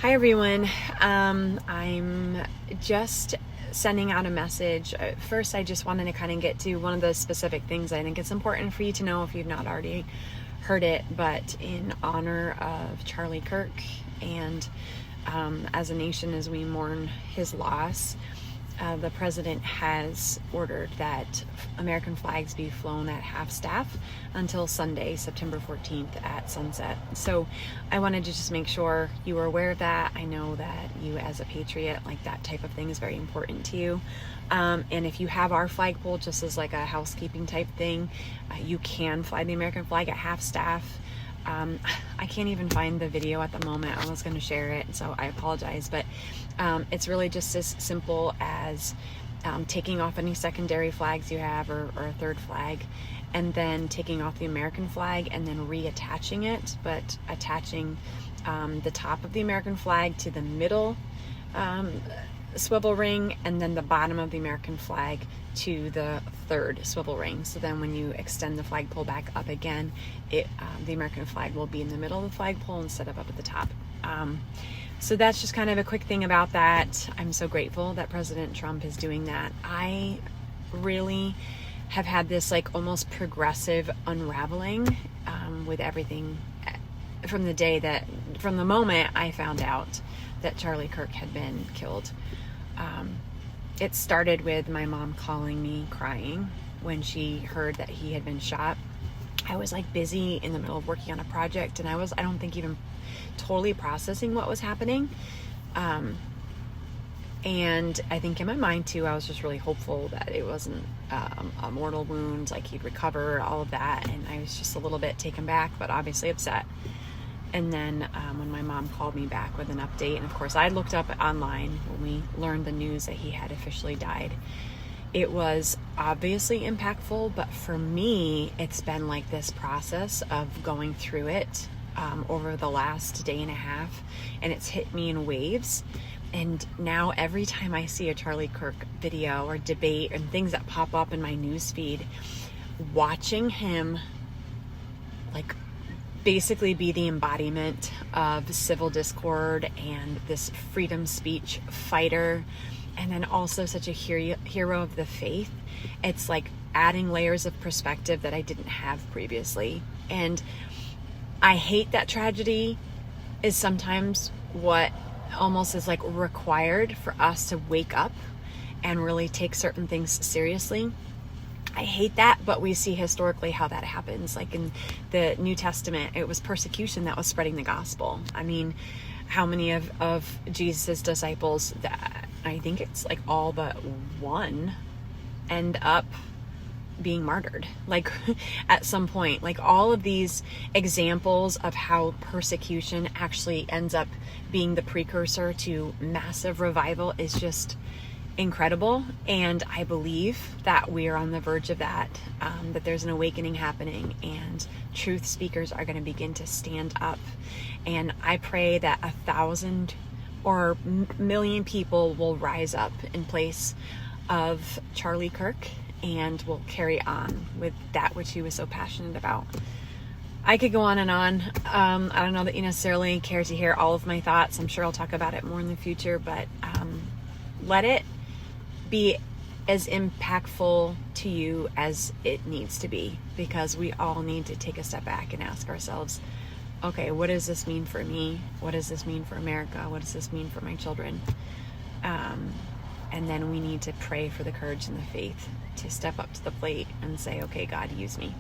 Hi everyone. I'm just sending out a message. First, I just wanted to kind of get to one of the specific things I think it's important for you to know if you've not already heard it, but in honor of Charlie Kirk and as a nation, as we mourn his loss, the president has ordered that American flags be flown at half-staff until Sunday, September 14th at sunset. So I wanted to just make sure you were aware of that. I know that you as a patriot, like that type of thing is very important to you. And if you have our flagpole, just as like a housekeeping type thing, you can fly the American flag at half-staff. I can't even find the video at the moment. I was going to share it, so I apologize, but it's really just as simple as taking off any secondary flags you have or a third flag, and then taking off the American flag and then reattaching it, but attaching the top of the American flag to the middle swivel ring, and then the bottom of the American flag to the third swivel ring. So then when you extend the flagpole back up again, the American flag will be in the middle of the flagpole instead of up at the top. So that's just kind of a quick thing about that. I'm so grateful that President Trump is doing that. I really have had this like almost progressive unraveling with everything from the moment I found out that Charlie Kirk had been killed. It started with my mom calling me crying when she heard that he had been shot. I was like busy in the middle of working on a project, and I don't think even totally processing what was happening. And I think in my mind too, I was just really hopeful that it wasn't a mortal wound, like he'd recover, all of that. And I was just a little bit taken back, but obviously upset. And then when my mom called me back with an update, and of course I looked up online when we learned the news that he had officially died, it was obviously impactful, but for me, it's been like this process of going through it over the last day and a half, and it's hit me in waves. And now every time I see a Charlie Kirk video or debate and things that pop up in my news feed, watching him like basically be the embodiment of civil discord and this freedom speech fighter, and then also such a hero of the faith, it's like adding layers of perspective that I didn't have previously. And I hate that tragedy is sometimes what almost is like required for us to wake up and really take certain things seriously. I hate that, but we see historically how that happens. Like in the New Testament, it was persecution that was spreading the gospel. I mean, how many of Jesus's disciples, that I think it's like all but one, end up being martyred, like at some point. Like all of these examples of how persecution actually ends up being the precursor to massive revival is just incredible. And I believe that we are on the verge of that, that there's an awakening happening, and truth speakers are going to begin to stand up. And I pray that 1,000 or million people will rise up in place of Charlie Kirk and will carry on with that which he was so passionate about. I could go on and on. I don't know that you necessarily care to hear all of my thoughts. I'm sure I'll talk about it more in the future, but let it be as impactful to you as it needs to be, because we all need to take a step back and ask ourselves, okay, what does this mean for me? What does this mean for America? What does this mean for my children? And then we need to pray for the courage and the faith to step up to the plate and say, okay, God, use me.